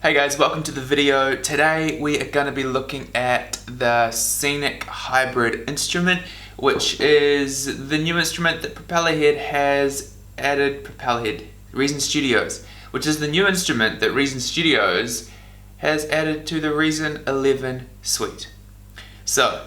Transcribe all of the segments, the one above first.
Hey guys, welcome to the video. Today we are going to be looking at the Scenic Hybrid Instrument, which is the new instrument that Propellerhead has added. Reason Studios, which is the new instrument that Reason Studios has added to the Reason 11 suite. So,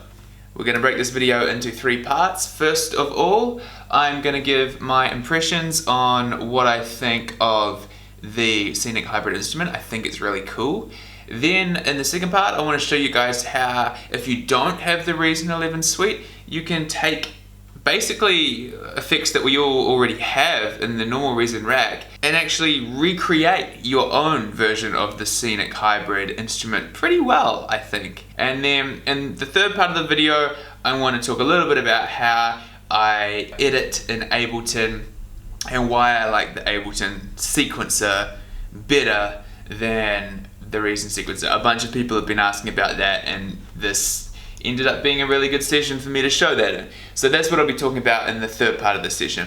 we're going to break this video into three parts. First of all, I'm going to give my impressions on what I think of the Scenic Hybrid Instrument. I think it's really cool. Then in the second part, I want to show you guys how, if you don't have the Reason 11 suite, you can take basically effects that we all already have in the normal Reason rack and actually recreate your own version of the Scenic Hybrid Instrument pretty well, I think. And then in the third part of the video, I want to talk a little bit about how I edit in Ableton and why I like the Ableton sequencer better than the Reason sequencer. A bunch of people have been asking about that, and this ended up being a really good session for me to show that in. So that's what I'll be talking about in the third part of the session.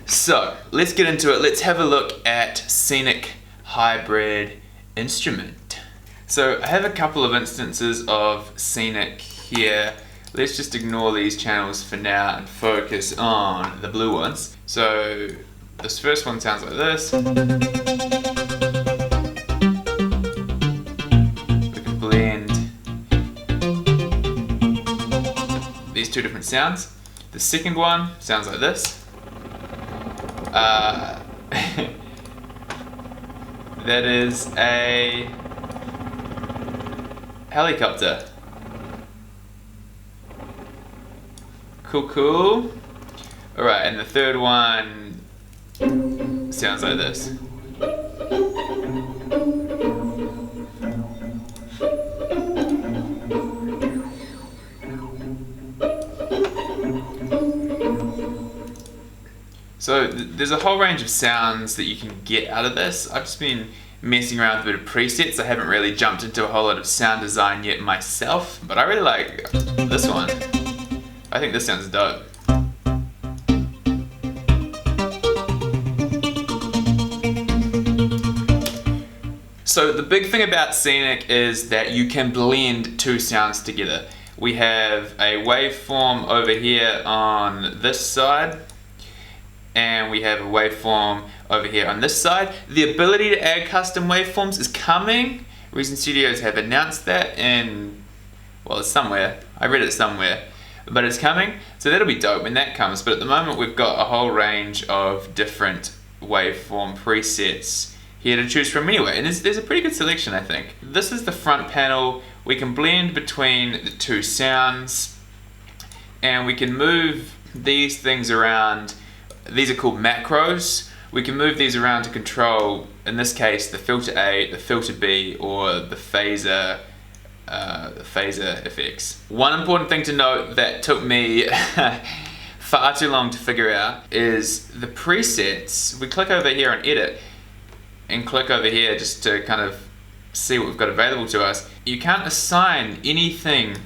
So let's get into it. Let's have a look at Scenic Hybrid Instrument. So I have a couple of instances of Scenic here. Let's just ignore these channels for now and focus on the blue ones. So this first one sounds like this. We can blend these two different sounds. The second one sounds like this. That is a helicopter. Cool. Alright, and the third one sounds like this. So there's a whole range of sounds that you can get out of this. I've just been messing around with a bit of presets. I haven't really jumped into a whole lot of sound design yet myself, but I really like this one. I think this sounds dope. So the big thing about Scenic is that you can blend two sounds together. We have a waveform over here on this side, and we have a waveform over here on this side. The ability to add custom waveforms is coming. Reason Studios have announced that in, well, it's somewhere. I read it somewhere. But it's coming, so that'll be dope when that comes. But at the moment we've got a whole range of different waveform presets here to choose from anyway, and there's a pretty good selection, I think. This is the front panel. We can blend between the two sounds, and we can move these things around. These are called macros. We can move these around to control, in this case, the filter A, the filter B, or the phaser effects. One important thing to note that took me far too long to figure out is the presets. We click over here and edit, and click over here just to kind of see what we've got available to us. You can't assign anything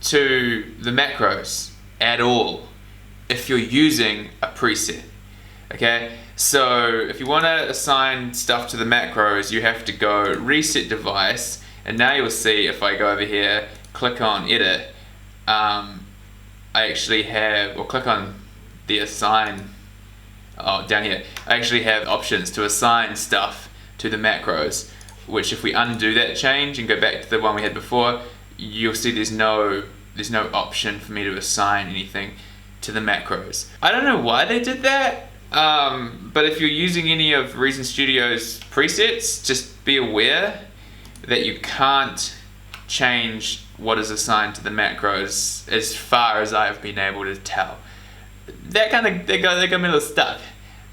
to the macros at all if you're using a preset. Okay, so if you want to assign stuff to the macros, you have to go reset device. And now you'll see if I go over here, click on edit, I actually have, or click on the assign, down here, I actually have options to assign stuff to the macros, which if we undo that change and go back to the one we had before, you'll see there's no option for me to assign anything to the macros. I don't know why they did that, but if you're using any of Reason Studios presets, just be aware that you can't change what is assigned to the macros as far as I've been able to tell. That got me a little stuck,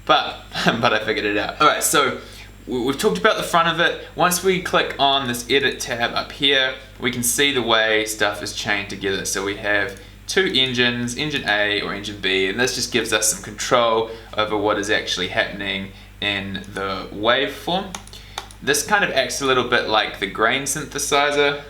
but I figured it out. Alright, so we've talked about the front of it. Once we click on this edit tab up here, we can see the way stuff is chained together. So we have two engines, engine A or engine B, and this just gives us some control over what is actually happening in the waveform. This kind of acts a little bit like the grain synthesizer.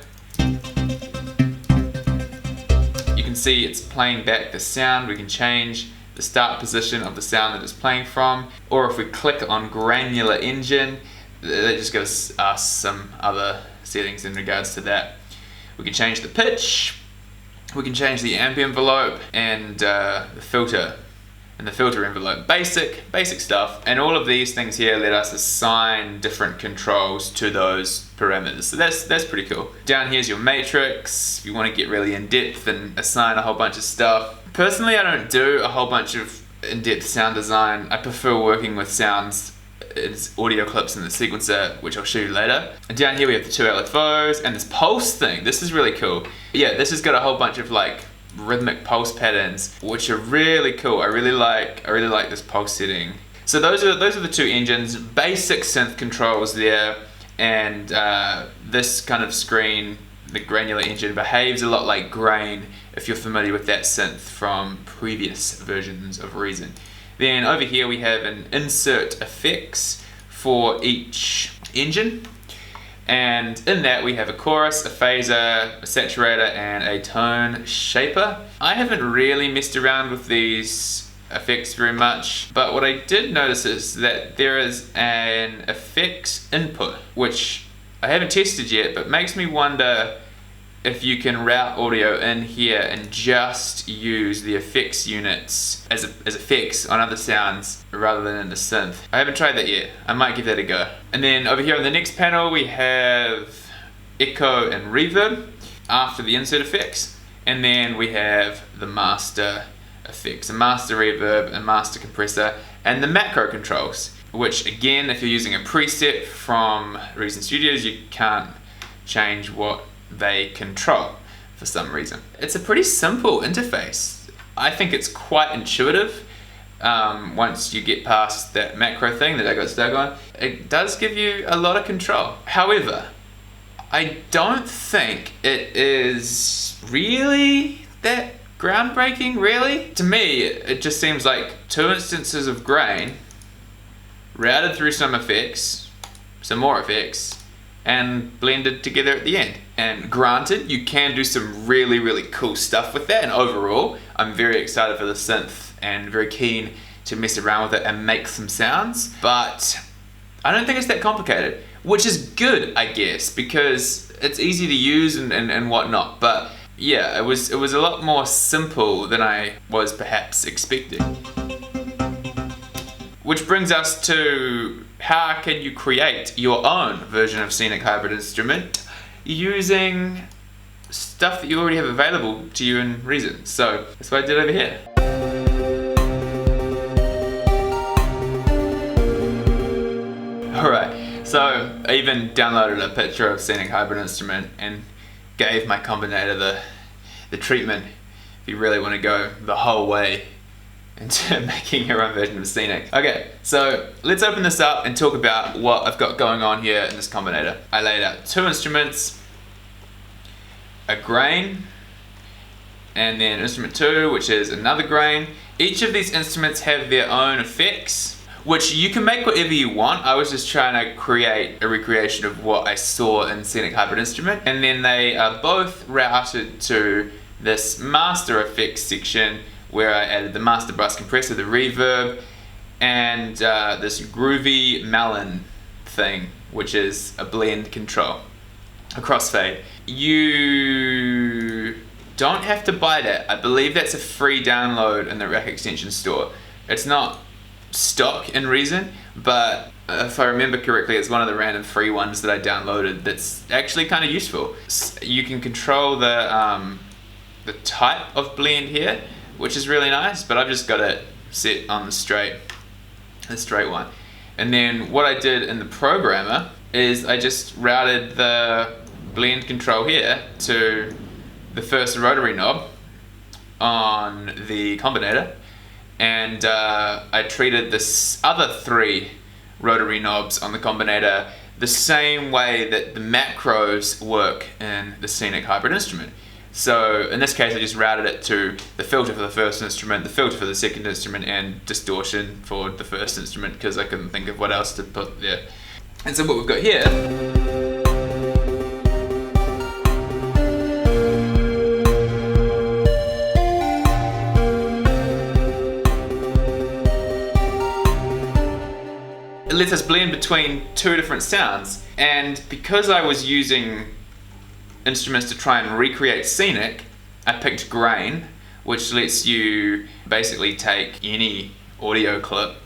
You can see it's playing back the sound. We can change the start position of the sound that it's playing from, or if we click on granular engine, that just gives us some other settings in regards to that. We can change the pitch, we can change the amp envelope, and the filter. And the filter envelope, basic stuff, and all of these things here let us assign different controls to those parameters. So that's pretty cool. Down here's your matrix, if you want to get really in depth and assign a whole bunch of stuff. Personally, I don't do a whole bunch of in-depth sound design. I prefer working with sounds as audio clips in the sequencer, which I'll show you later. And down here we have the two LFOs and this pulse thing. This is really cool. Yeah, this has got a whole bunch of like rhythmic pulse patterns, which are really cool. I really like this pulse setting. So those are the two engines, basic synth controls there, and this kind of screen, the granular engine, behaves a lot like Grain, if you're familiar with that synth from previous versions of Reason. Then over here we have an insert effects for each engine. And in that we have a chorus, a phaser, a saturator, and a tone shaper. I haven't really messed around with these effects very much, but what I did notice is that there is an effects input, which I haven't tested yet, but makes me wonder if you can route audio in here and just use the effects units as effects on other sounds rather than in the synth. I haven't tried that yet. I might give that a go. And then over here on the next panel we have echo and reverb after the insert effects. And then we have the master effects, a master reverb and master compressor, and the macro controls, which again, if you're using a preset from Reason Studios, you can't change what they control for some reason. It's a pretty simple interface. I think it's quite intuitive once you get past that macro thing that I got stuck on. It does give you a lot of control. However, I don't think it is really that groundbreaking, really. To me, it just seems like two instances of Grain routed through some effects, some more effects, and blended together at the end. And granted, you can do some really cool stuff with that, and overall I'm very excited for the synth and very keen to mess around with it and make some sounds, but I don't think it's that complicated, which is good, I guess, because it's easy to use and whatnot. But yeah, it was a lot more simple than I was perhaps expecting. Which brings us to how can you create your own version of Scenic Hybrid Instrument using stuff that you already have available to you in Reason. So that's what I did over here. Alright, so I even downloaded a picture of Scenic Hybrid Instrument and gave my combinator the treatment if you really want to go the whole way into making your own version of Scenic. Okay, so let's open this up and talk about what I've got going on here in this combinator. I laid out two instruments, a grain, and then instrument 2, which is another grain. Each of these instruments have their own effects, which you can make whatever you want. I was just trying to create a recreation of what I saw in Scenic Hybrid Instrument, and then they are both routed to this master effects section where I added the master bus compressor, the reverb, and this groovy melon thing, which is a blend control, a crossfade. You don't have to buy that. I believe that's a free download in the Rack Extension store. It's not stock in Reason, but if I remember correctly, it's one of the random free ones that I downloaded that's actually kind of useful. You can control the type of blend here, which is really nice, but I've just got it set on the straight one. And then what I did in the programmer is I just routed the blend control here to the first rotary knob on the combinator, and I treated this other 3 rotary knobs on the combinator the same way that the macros work in the Scenic Hybrid Instrument. So in this case I just routed it to the filter for the first instrument, the filter for the second instrument, and distortion for the first instrument because I couldn't think of what else to put there. And so what we've got here let's lets us blend between two different sounds. And because I was using instruments to try and recreate Scenic, I picked Grain, which lets you basically take any audio clip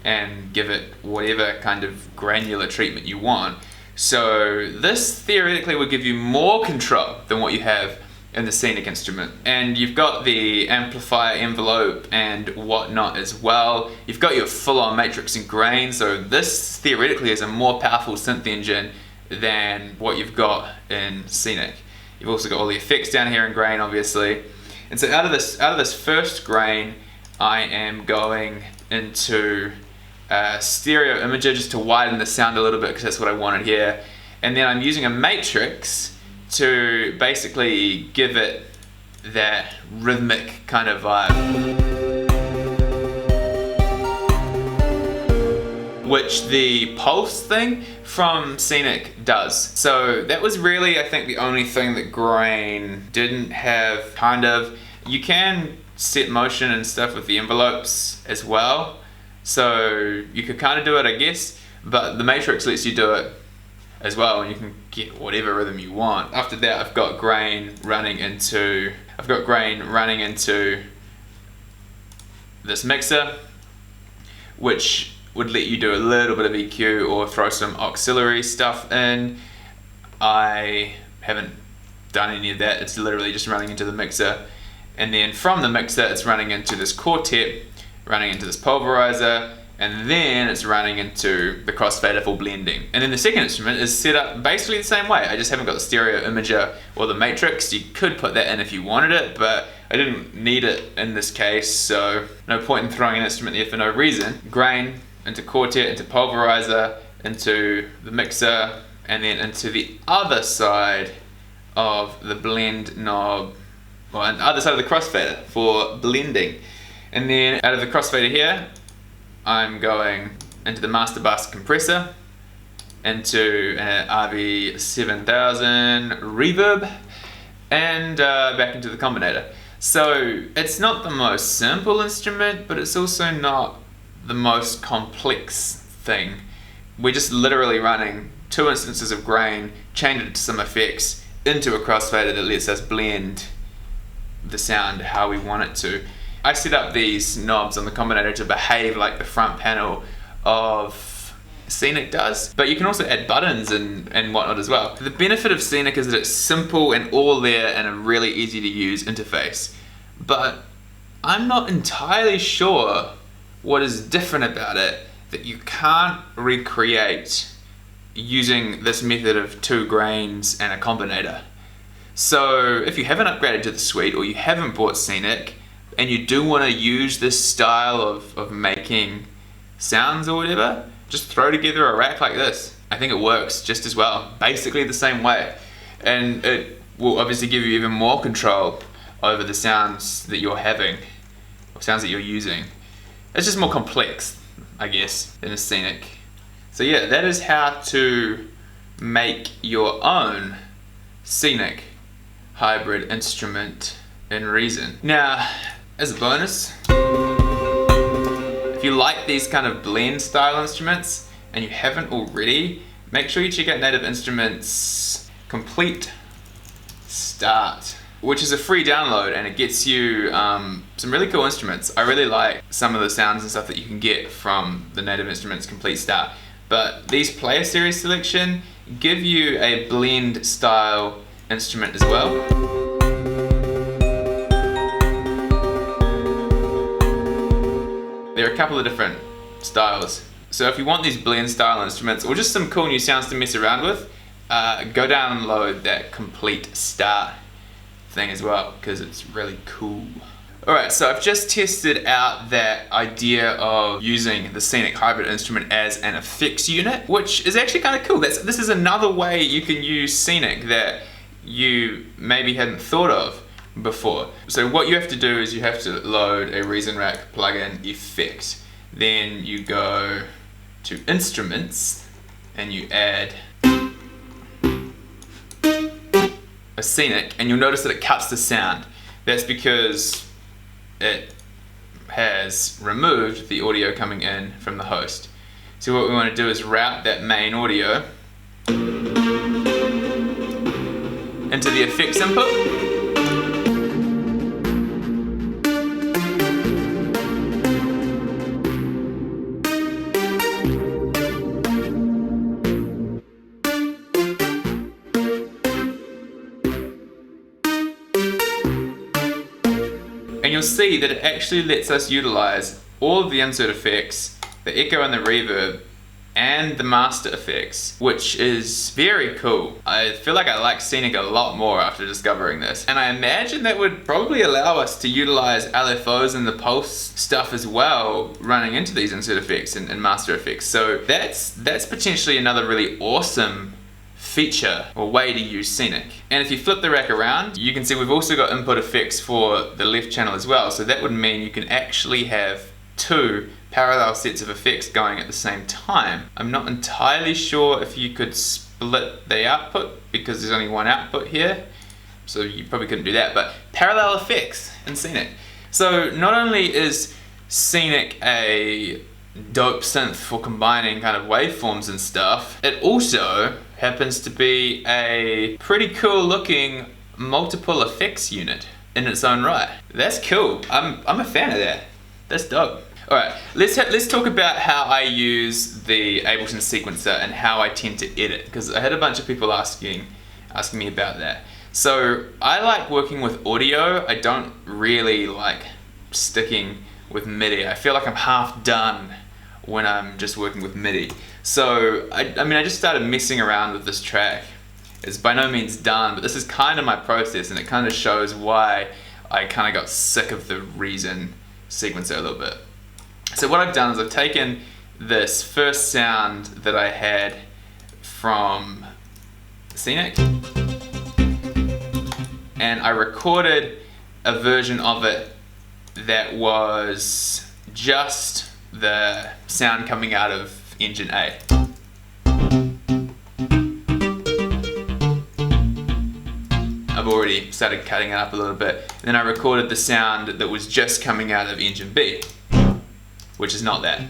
and give it whatever kind of granular treatment you want. So this theoretically would give you more control than what you have in the Scenic instrument. And you've got the amplifier envelope and whatnot as well. You've got your full-on matrix and grain, so this theoretically is a more powerful synth engine than what you've got in Scenic. You've also got all the effects down here in grain, obviously. And so out of this first grain, I am going into stereo imager just to widen the sound a little bit because that's what I wanted here. And then I'm using a matrix to basically give it that rhythmic kind of vibe, which the pulse thing from Scenic does. So that was really, I think, the only thing that Grain didn't have. Kind of, you can set motion and stuff with the envelopes as well, so you could kind of do it, I guess, but the matrix lets you do it as well, and you can get whatever rhythm you want. After that, I've got grain running into this mixer, which would let you do a little bit of EQ or throw some auxiliary stuff in. I haven't done any of that. It's literally just running into the mixer, and then from the mixer it's running into this quartet, running into this pulverizer, and then it's running into the crossfader for blending. And then the second instrument is set up basically the same way. I just haven't got the stereo imager or the matrix. You could put that in if you wanted it, but I didn't need it in this case, so no point in throwing an instrument there for no reason. Grain into quartet, into pulverizer, into the mixer, and then into the other side of the blend knob, or on the other side of the crossfader for blending. And then out of the crossfader here, I'm going into the master bus compressor, into an RV7000 reverb, and back into the combinator. So it's not the most simple instrument, but it's also not the most complex thing. We're just literally running two instances of grain, changing it to some effects, into a crossfader that lets us blend the sound how we want it to. I set up these knobs on the combinator to behave like the front panel of Scenic does, but you can also add buttons and whatnot as well. The benefit of Scenic is that it's simple and all there and a really easy to use interface, but I'm not entirely sure what is different about it that you can't recreate using this method of two grains and a combinator. So if you haven't upgraded to the suite, or you haven't bought Scenic, and you do want to use this style of making sounds or whatever, just throw together a rack like this. I think it works just as well, basically the same way. And it will obviously give you even more control over the sounds that you're having, or sounds that you're using. It's just more complex, I guess, than a Scenic. So yeah, that is how to make your own Scenic hybrid instrument in Reason. Now, as a bonus, if you like these kind of blend style instruments and you haven't already, make sure you check out Native Instruments Complete Start, which is a free download, and it gets you some really cool instruments. I really like some of the sounds and stuff that you can get from the Native Instruments Complete Start, but these Player Series selection give you a blend style instrument as well. There are a couple of different styles. So if you want these blend style instruments or just some cool new sounds to mess around with, go download that Complete Start thing as well, because it's really cool. Alright, so I've just tested out that idea of using the Scenic Hybrid Instrument as an effects unit, which is actually kind of cool. This is another way you can use Scenic that you maybe hadn't thought of before. So what you have to do is you have to load a Reason Rack plugin effect. Then you go to Instruments and you add a Scenic, and you'll notice that it cuts the sound. That's because it has removed the audio coming in from the host. So what we want to do is route that main audio into the effects input. And you'll see that it actually lets us utilize all of the insert effects, the echo and the reverb, and the master effects, which is very cool. I feel like I like Scenic a lot more after discovering this. And I imagine that would probably allow us to utilize LFOs and the pulse stuff as well, running into these insert effects and master effects. So that's potentially another really awesome feature or way to use Scenic. And if you flip the rack around, you can see we've also got input effects for the left channel as well. So that would mean you can actually have two parallel sets of effects going at the same time. I'm not entirely sure if you could split the output because there's only one output here, so you probably couldn't do that, but parallel effects in Scenic. So not only is Scenic a dope synth for combining kind of waveforms and stuff, it also happens to be a pretty cool looking multiple effects unit in its own right. That's cool. I'm a fan of that. That's dope. Alright, let's talk about how I use the Ableton sequencer and how I tend to edit, because I had a bunch of people asking me about that. So I like working with audio. I don't really like sticking with MIDI. I feel like I'm half done when I'm just working with MIDI. So I just started messing around with this track. It's by no means done, but this is kind of my process, and it kind of shows why I kind of got sick of the Reason sequencer a little bit. So what I've done is I've taken this first sound that I had from Scenic and I recorded a version of it that was just the sound coming out of engine A. I've already started cutting it up a little bit. And then I recorded the sound that was just coming out of engine B, which is not that.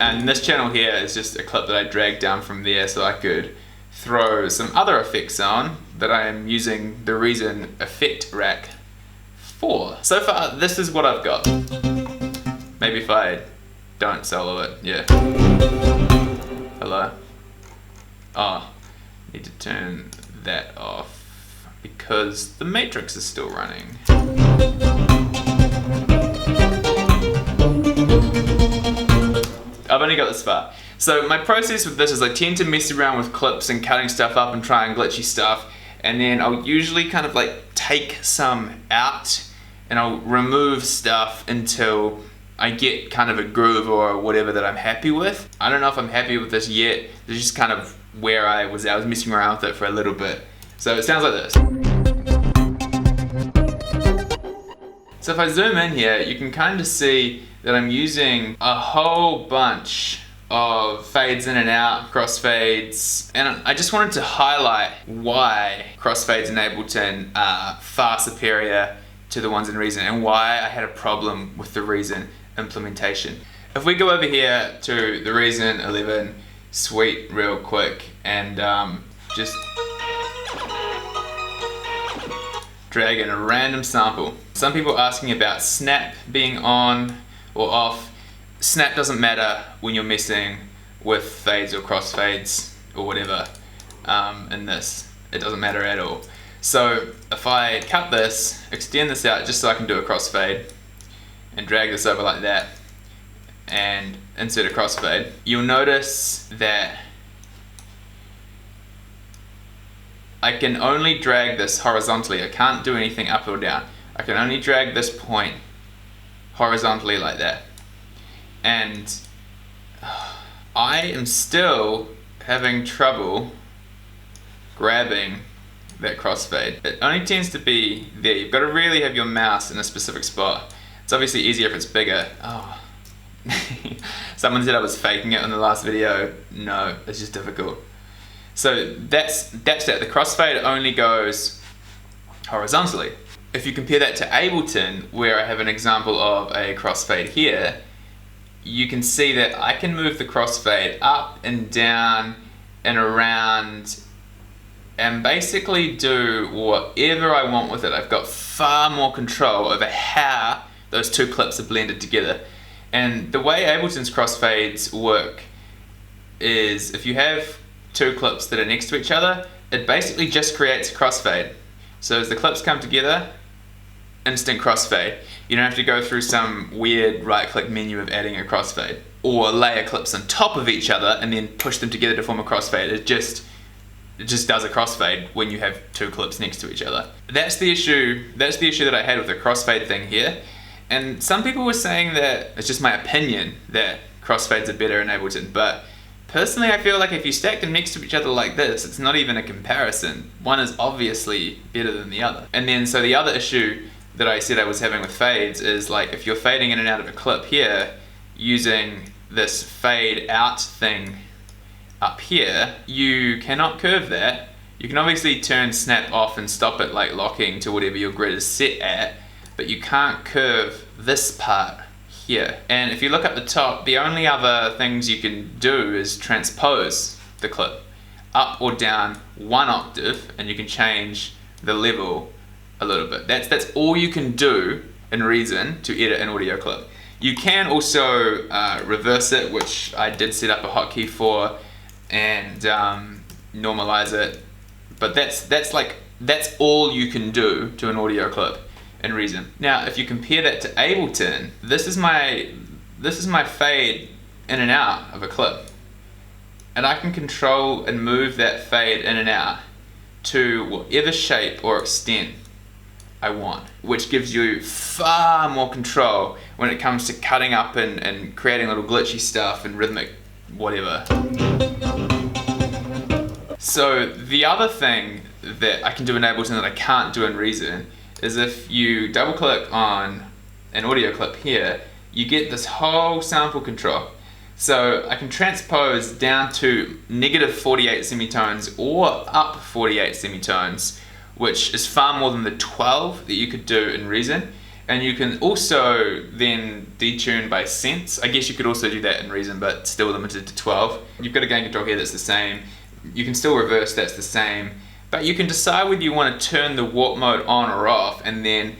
And this channel here is just a clip that I dragged down from there so I could throw some other effects on that I am using the Reason effect rack for. So far, this is what I've got. Maybe if I don't solo it, yeah. Hello? Oh, need to turn that off because the matrix is still running. I've only got this far. So my process with this is I tend to mess around with clips and cutting stuff up and trying glitchy stuff, and then I'll usually kind of like take some out and I'll remove stuff until I get kind of a groove or whatever that I'm happy with. I don't know if I'm happy with this yet. This is just kind of where I was messing around with it for a little bit. So it sounds like this. So if I zoom in here, you can kind of see that I'm using a whole bunch of fades in and out, crossfades, and I just wanted to highlight why crossfades in Ableton are far superior to the ones in Reason and why I had a problem with the Reason implementation. If we go over here to the Reason 11 suite real quick and just drag in a random sample. Some people asking about snap being on or off. Snap doesn't matter when you're messing with fades or crossfades or whatever in this. It doesn't matter at all. So if I cut this, extend this out just so I can do a crossfade and drag this over like that and insert a crossfade, you'll notice that I can only drag this horizontally. I can't do anything up or down. I can only drag this point horizontally like that. And I am still having trouble grabbing that crossfade. It only tends to be there. You've got to really have your mouse in a specific spot. It's obviously easier if it's bigger. Oh. Someone said I was faking it in the last video. No, it's just difficult. So that's that. The crossfade only goes horizontally. if you compare that to Ableton, where I have an example of a crossfade here, you can see that I can move the crossfade up and down and around and basically do whatever I want with it. I've got far more control over how those two clips are blended together. And the way Ableton's crossfades work is if you have two clips that are next to each other, it basically just creates a crossfade. So as the clips come together, instant crossfade. You don't have to go through some weird right-click menu of adding a crossfade or layer clips on top of each other and then push them together to form a crossfade. It just does a crossfade when you have two clips next to each other. That's the issue that I had with the crossfade thing here. And some people were saying that it's just my opinion that crossfades are better in Ableton, but personally I feel like if you stack them next to each other like this, it's not even a comparison. One is obviously better than the other. And then so the other issue that I said I was having with fades is like if you're fading in and out of a clip here using this fade out thing up here, you cannot curve that. You can obviously turn snap off and stop it like locking to whatever your grid is set at, but you can't curve this part here. And if you look at the top, the only other things you can do is transpose the clip up or down 1 octave, and you can change the level a little bit. That's all you can do in Reason to edit an audio clip. You can also reverse it, which I did set up a hotkey for, and normalize it. But that's all you can do to an audio clip in Reason. Now, if you compare that to Ableton, this is my fade in and out of a clip, and I can control and move that fade in and out to whatever shape or extent I want, which gives you far more control when it comes to cutting up and creating little glitchy stuff and rhythmic whatever. So the other thing that I can do in Ableton that I can't do in Reason is if you double click on an audio clip here, you get this whole sample control. So I can transpose down to -48 semitones or up 48 semitones, which is far more than the 12 that you could do in Reason. And you can also then detune by sense. I guess you could also do that in Reason, but still limited to 12. You've got a gain control here that's the same. You can still reverse, that's the same. But you can decide whether you want to turn the warp mode on or off, and then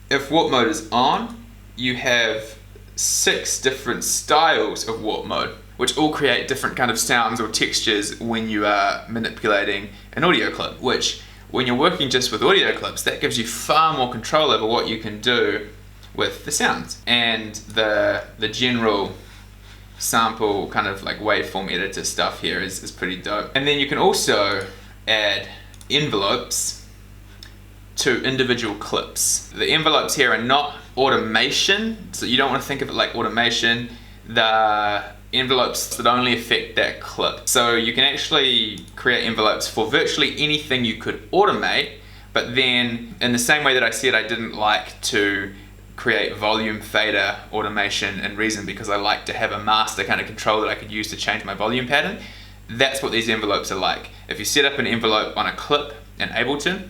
if warp mode is on, you have 6 different styles of warp mode, which all create different kind of sounds or textures when you are manipulating an audio clip, which when you're working just with audio clips, that gives you far more control over what you can do with the sounds. And the general sample kind of like waveform editor stuff here is pretty dope. And then you can also add envelopes to individual clips. The envelopes here are not automation, so you don't want to think of it like automation. The envelopes that only affect that clip. So you can actually create envelopes for virtually anything you could automate, but then in the same way that I said I didn't like to create volume fader automation in Reason because I like to have a master kind of control that I could use to change my volume pattern, that's what these envelopes are like. If you set up an envelope on a clip in Ableton,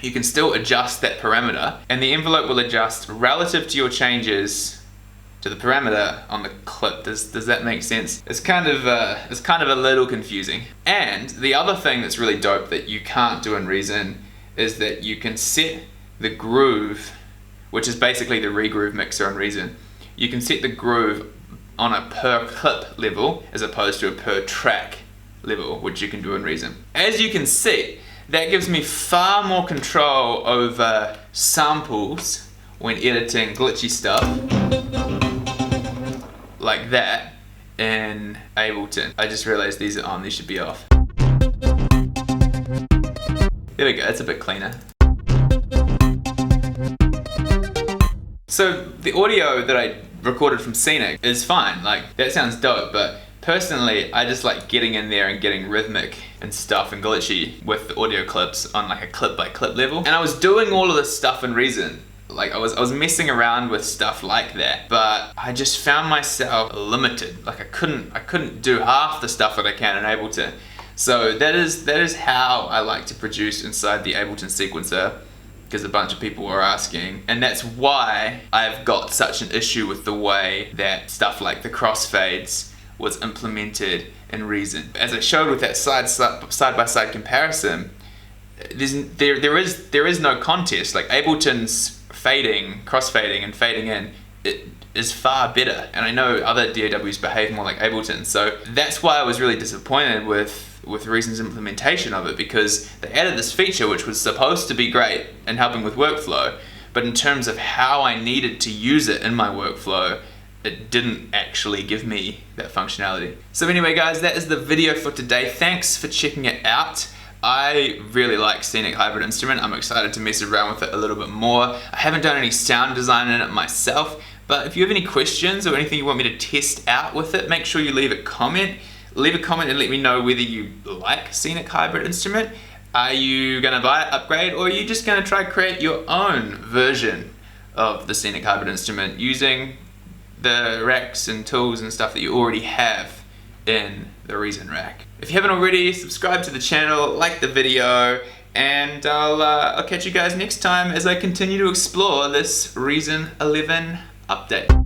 you can still adjust that parameter, and the envelope will adjust relative to your changes to the parameter on the clip. Does that make sense? It's kind of a little confusing. And the other thing that's really dope that you can't do in Reason is that you can set the groove, which is basically the regroove mixer in Reason. You can set the groove on a per clip level as opposed to a per track level, which you can do in Reason. As you can see, that gives me far more control over samples when editing glitchy stuff like that in Ableton. I just realized these are on, these should be off. There we go, that's a bit cleaner. So the audio that I recorded from Scenic is fine, like that sounds dope, but personally I just like getting in there and getting rhythmic and stuff and glitchy with the audio clips on like a clip by clip level. And I was doing all of this stuff in Reason. Like I was messing around with stuff like that, but I just found myself limited. Like I couldn't do half the stuff that I can in Ableton. So that is how I like to produce inside the Ableton sequencer, because a bunch of people were asking, and that's why I've got such an issue with the way that stuff like the crossfades was implemented in Reason. As I showed with that side-by-side comparison, there is no contest. Like Ableton's crossfading and fading in, it is far better, and I know other DAWs behave more like Ableton, so that's why I was really disappointed with Reason's implementation of it, because they added this feature which was supposed to be great in helping with workflow, but in terms of how I needed to use it in my workflow, it didn't actually give me that functionality. So anyway guys, that is the video for today. Thanks for checking it out. I really like Scenic Hybrid Instrument. I'm excited to mess around with it a little bit more. I haven't done any sound design in it myself, but if you have any questions or anything you want me to test out with it, make sure you leave a comment. Leave a comment and let me know whether you like Scenic Hybrid Instrument. Are you gonna buy it, upgrade, or are you just gonna try create your own version of the Scenic Hybrid Instrument using the racks and tools and stuff that you already have in the Reason rack? If you haven't already, subscribe to the channel, like the video, and I'll catch you guys next time as I continue to explore this Reason 11 update.